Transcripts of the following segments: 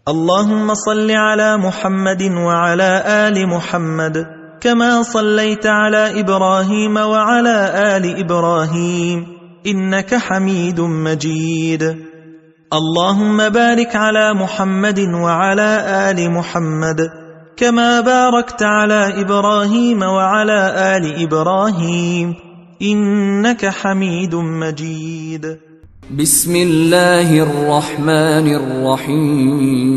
اللهم صل على محمد وعلى آل محمد كما صليت على إبراهيم وعلى آل إبراهيم إنك حميد مجيد. اللهم بارك على محمد وعلى آل محمد كما باركت على إبراهيم وعلى آل إبراهيم إنك حميد مجيد. بسم الله الرحمن الرحيم.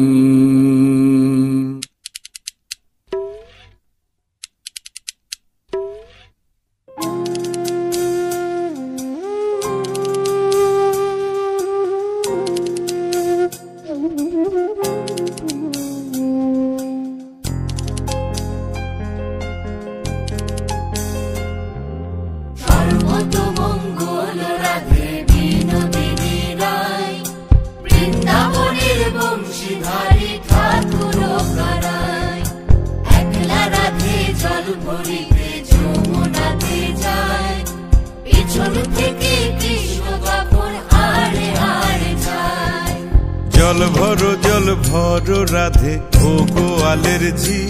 জল ভরো রাধে ও গোয়ালের ঝি,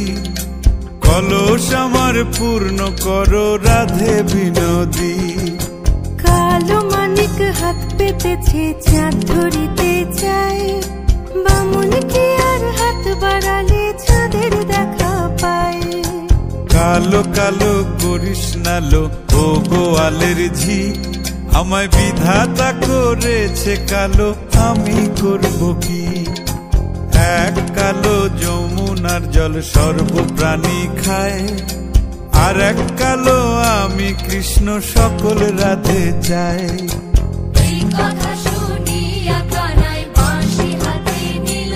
কলস আমার পূর্ণ করো রাধে বিনোদী। কালো মানিক হাত পেতেছে চাঁদ ধরিতে চাই, বামুন কি আর হাত বাড়ালে চাঁদের দেখা পায়। কালো কালো করিস নালো ও গোয়ালের ঝি, আমায় বিধাতা করেছে কালো, আমি করব কি? এক কালো যমুনার জল সর্বপ্রাণী খায়, আর এক কালো আমি কৃষ্ণ সকল রাধে চাই। এই কথা শুনিয়া কানাই বাঁশি হাতে নিল,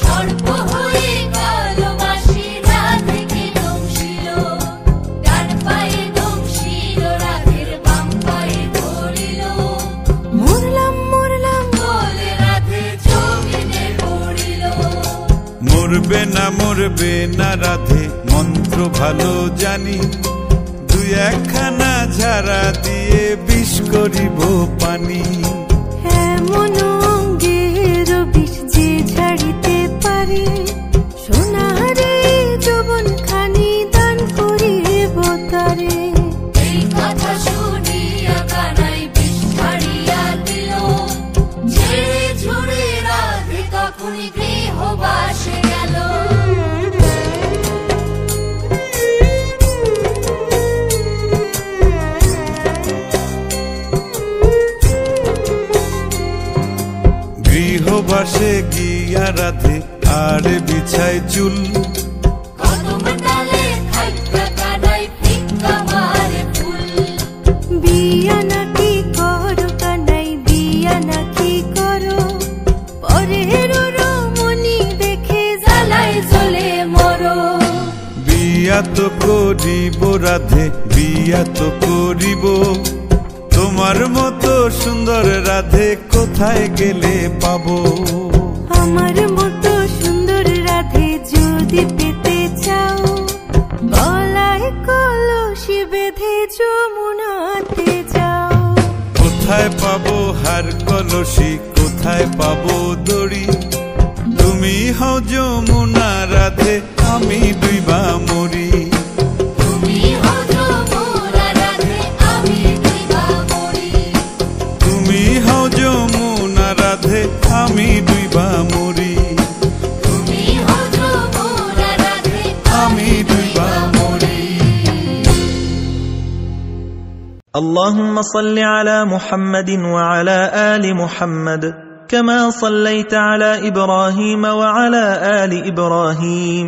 সর্প হয়ে কালো বাঁশি রাধেকে দংশিল। ডান পায়ে দংশিল রাধের বাম পায়ে ধরিল, মরলাম মরলাম বলে রাধে জমিনে পড়িল। মরবে না রাধে মন্ত্র ভালো জানি, দুই একখানা ঝাড়া দিয়ে বিষ করিব পানি। এমন অঙ্গের বিষ যে ঝাড়িতে পারে, সোনারে যৌবন খানি দান করিব তারে। এই কথা শুনিয়া কানাই বিষ ছাড়িয়া দিল, ঝেড়ে ঝুড়ে রাধে তখনই গৃহবাসে গেল। গৃহবাসে গিয়া রাধে আর বিছায় চুল, বিয়া নাকি করো কানাই বিয়া নাকি করো, পরের রমণী দেখে জ্বালায় জ্বলে মরো। বিয়া তো করিব রাধে বিয়া তো করিব, তোমার মতো সুন্দর রাধে কোথায় গেলে পাবো? আমার মতো সুন্দর রাধে যদি পেতে চাও, গলায় কলসি বেঁধে যমুনাতে যাও। কোথায় পাবো হার কলসি, কোথায় পাবো দড়ি? তুমি হও যমুনা রাধে, আমি ডুইবা মরি। তুমি হও যমুনা রাধে, আমি ডুইবা মরি। তুমি হও যমুনা রাধে, আমি ডুইবা মরি। তুমি হও যমুনা রাধে, আমি ডুইবা মরি। اللهم صل على محمد وعلى آل محمد كما صليت على إبراهيم وعلى آل إبراهيم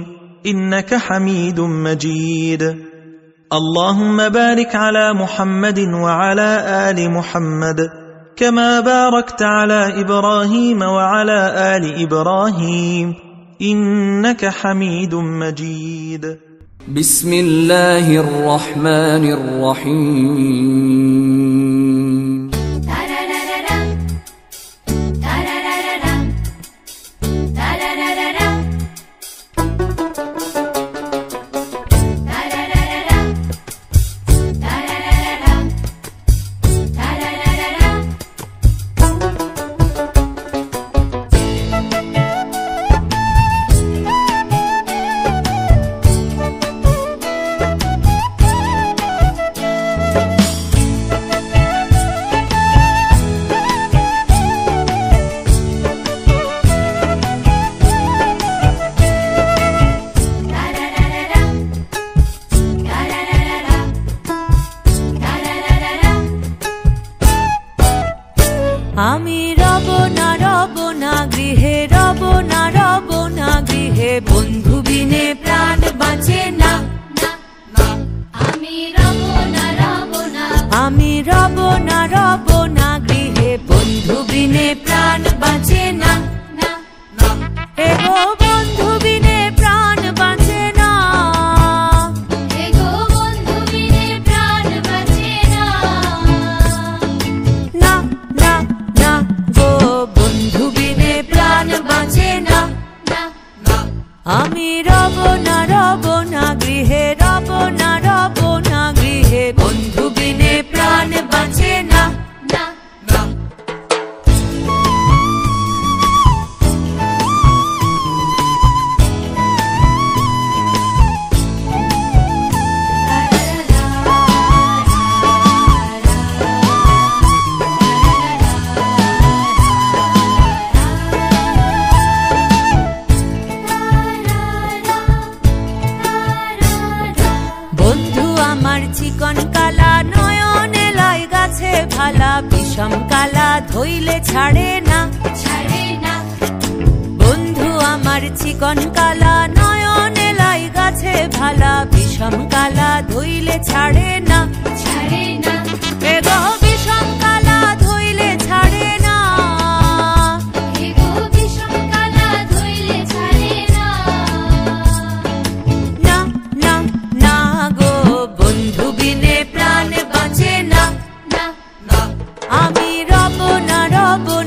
إنك حميد مجيد. اللهم بارك على محمد وعلى آل محمد كما باركت على إبراهيم وعلى آل إبراهيم إنك حميد مجيد. بسم الله الرحمن الرحيم. বন্ধু বিনে প্রাণ বাঁচে না। আমি রব না রব না, আমি রব না রব না গৃহে, বন্ধু বিনে প্রাণ বাঁচে না। এগো বন্ধু বিনে প্রাণ বাঁচে না, এগো বন্ধু বিনে প্রাণ বাঁচে না। না না না গো বন্ধু বিনে প্রাণ বাঁচে না। আমি রব না গৃহে, রব না গৃহে, বন্ধু বিনে প্রাণ বাঁচে না। চিকন কালা নয়নে লাই গাছে ভালা, বিষম কালা ধইলে ছাড়ে না। বন্ধু আমার চিকন কালা নয়নে লাই গাছে ভালা, বিষম কালা ধইলে ছাড়ে না। এগো বিষম কালা ধইলে ছাড়ে না, এগো বিষম কালা ধইলে ছাড়ে না। না না না গো বন্ধু বিনে প্রাণ বাঁচে না। আমি রব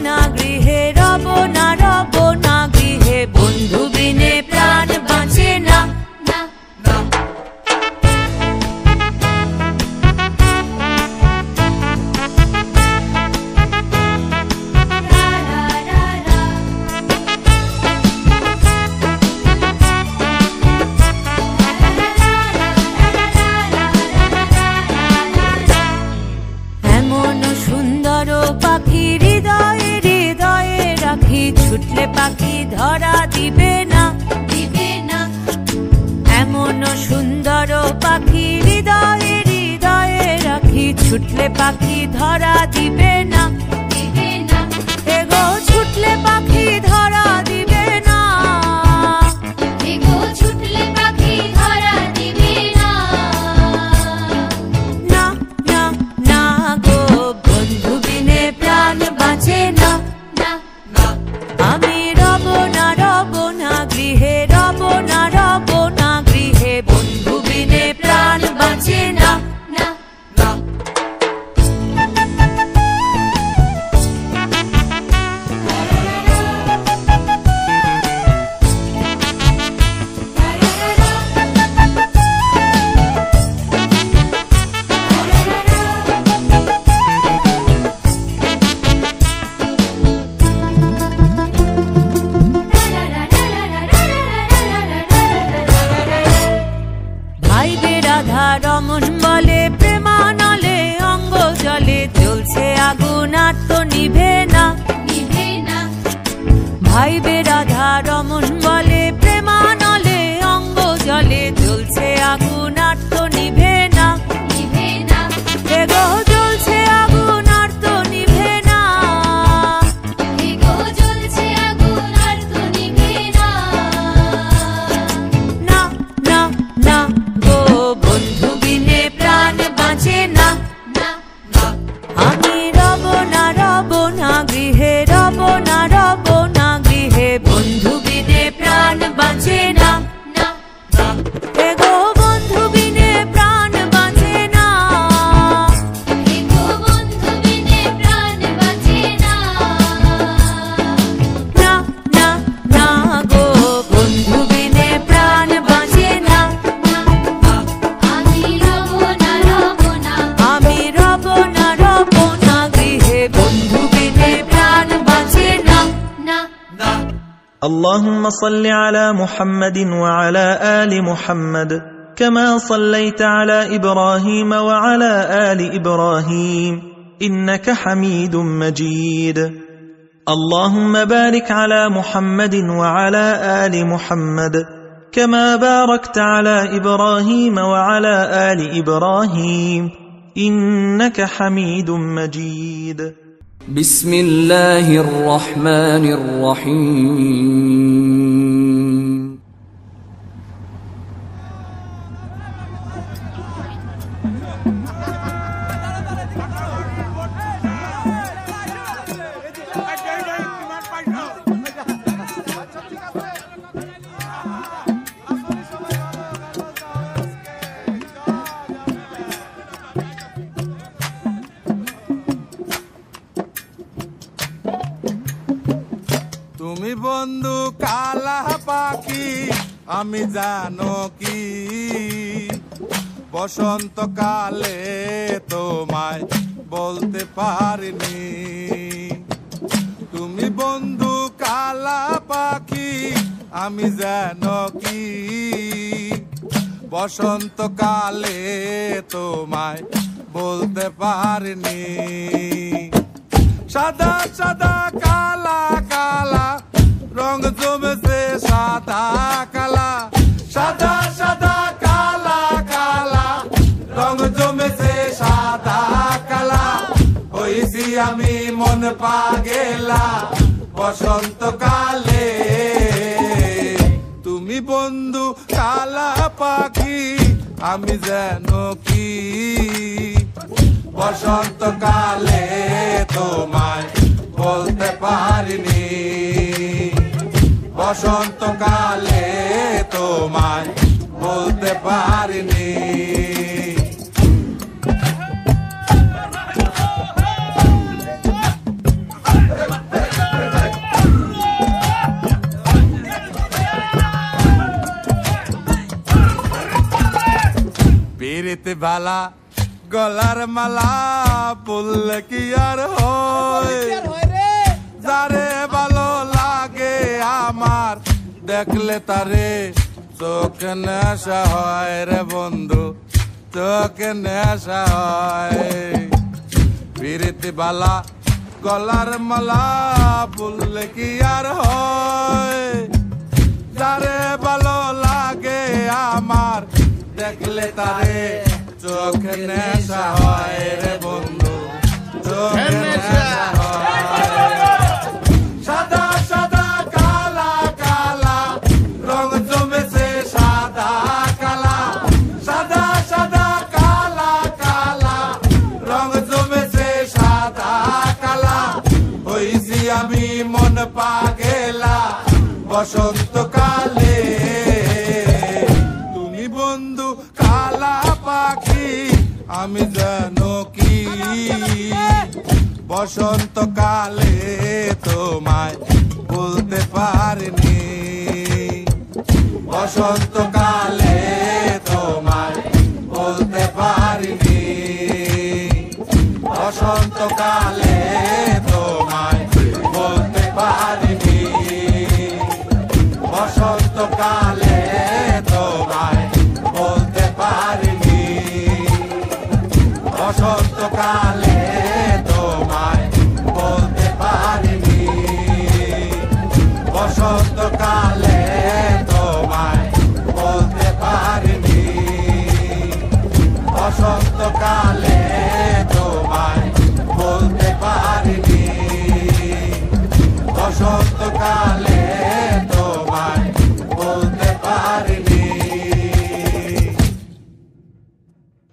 না গৃহে, রব না গৃহে, বন্ধু বিনে প্রাণ বাঁচে না। পাখি হৃদয়ে হৃদয়ে রাখি, ছুটলে পাখি ধরা দিবে না। এমন সুন্দর পাখি হৃদয়ে হৃদয়ে রাখি, ছুটলে পাখি ধরা দিবে না। এগো ছুটলে পাখি ধরা দিবে না, এগো ছুটলে পাখি ধরা দিবে না। না না না গো বন্ধু বিনে প্রাণ বাঁচে না। আমি রব না গৃহে, রব না গৃহে, বন্ধু বিনে প্রাণ বাঁচে না। রমন বলে প্রেমানলে অঙ্গ জলে, জ্বলছে আগুন আর তো নিভে না। ভাই বেরাধা রমন বলে প্রেমানলে অঙ্গ জলে, জ্বলছে আগুন আর তো নিভে না। এগো জ্বলছে আগুন আর তো নিভে না, এগো জ্বলছে আগুন আর তো নিভে না। না না না গো বন্ধু বিনে প্রাণ বাঁচে না। আমি রব না গৃহে, রব না গৃহে, বন্ধু বিনে প্রাণ বাঁচে না। এগো বন্ধু বিনে প্রাণ বাঁচে না, এগো বন্ধু বিনে প্রাণ বাঁচে না। না না না গো বন্ধু বিনে প্রাণ বাঁচে না। আমি রব না গৃহে, বন্ধু বিনে প্রাণ বাঁচে না। اللهم صل على محمد وعلى آل محمد كما صليت على إبراهيم وعلى آل إبراهيم إنك حميد مجيد. اللهم بارك على محمد وعلى آل محمد كما باركت على إبراهيم وعلى آل إبراهيم إنك حميد مجيد. بسم الله الرحمن الرحيم পাখি আমি জানো কি বসন্তকালে তোমায় বলতে পারিনি তুমি বন্ধু কালা পাখি আমি জানো কি বসন্তকালে তোমায় বলতে পারিনি সাদা সাদা কালা কালা রং জমেছে সাদা কালা সাদা সাদা কালা কালা রং জমেছে সাদা কালা হইছি আমি মন পাগেলা বসন্তকালে তুমি বন্ধু কালা পাখি আমি জানো কি বসন্তকালে তোমায় বলতে পারিনি বসন্তকালে তোমায় বলতে পারিনি পিরিতে বালা গলার মালা বললে কি আর হয় যারে ভালো লাগে আমার দেখলে তারে চোখ নেশা হয় রে বন্ধু চোখ নেশা হয় পিরিতে বালা গলার মালা বললে কি আর হয় যারে ভালো লাগে আমার দেখলে তারে চোখ নেশা হয় রে বন্ধু চোখ নেশা হয় সাদা সাদা কালা কালা রং জমেছে সাদা কালা সাদা সাদা কালা কালা রং জমেছে সাদা কালা হইছি আমি মন পাগেলা বসন্তকালে তুমি বন্ধু কালা পাখি আমি জানো কি বসন্তকালে তোমায় বলতে পারিনি বসন্তকালে তোমায় বলতে পারিনি বসন্তকালে তোমায় বলতে পারিনি বসন্তকালে তোমায় বলতে পারিনি বসন্তকালে তোমায় বলতে পারিনি বসন্তকালে তোমায় বলতে পারিনি বসন্তকালে তোমায় বলতে পারিনি বসন্তকালে তোমায় বলতে পারিনি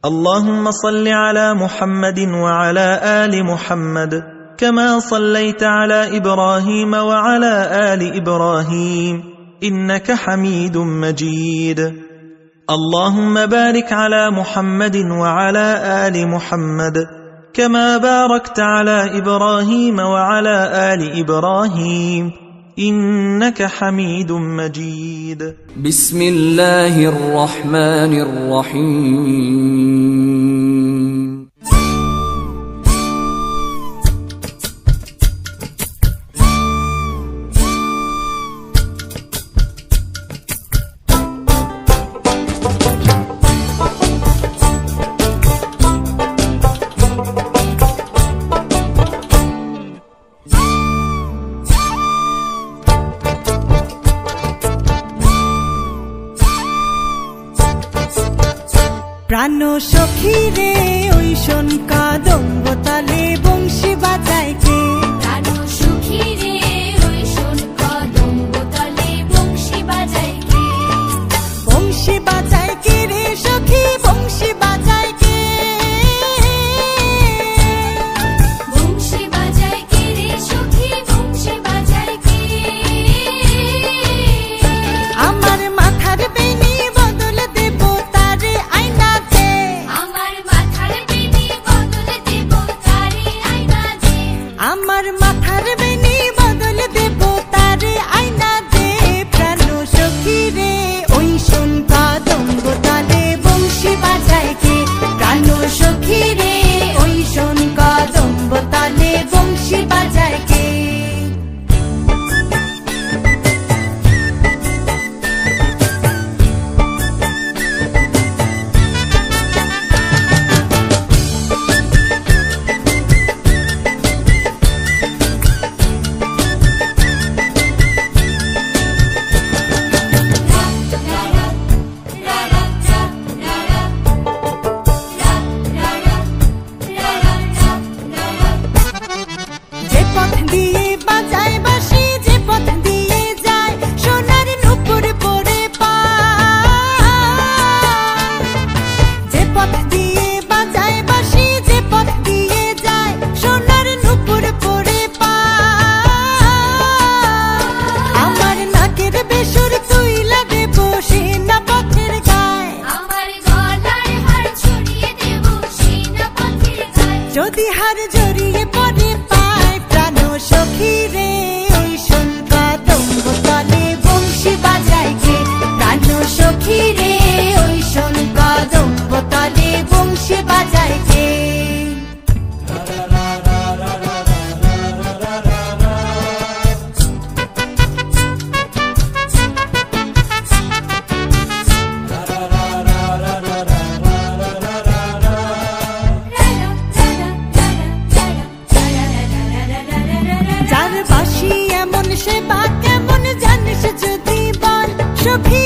اللهم صل على محمد وعلى آل محمد كما صليت على إبراهيم وعلى آل إبراهيم إنك حميد مجيد اللهم بارك على محمد وعلى آل محمد كما باركت على إبراهيم وعلى آل إبراهيم إنك حميد مجيد بسم الله الرحمن الرحيم প্রাণ সখী রে ওই শোন কাদম্ব তালে বংশী বাজায় কে প্রাণ সখী রে ওই শোন কাদম্ব তালে বংশী বাজায় কে বংশী বাজায় কে রে সখী বংশী বাজায় কে বংশী বাজায় কে রে সখী বংশী বাজায় কে আমার মাথার বেনি বদল দেব তারে আয়নাতে আমার মাথার বেনি বদল দেব তারে আয়নাতে সখী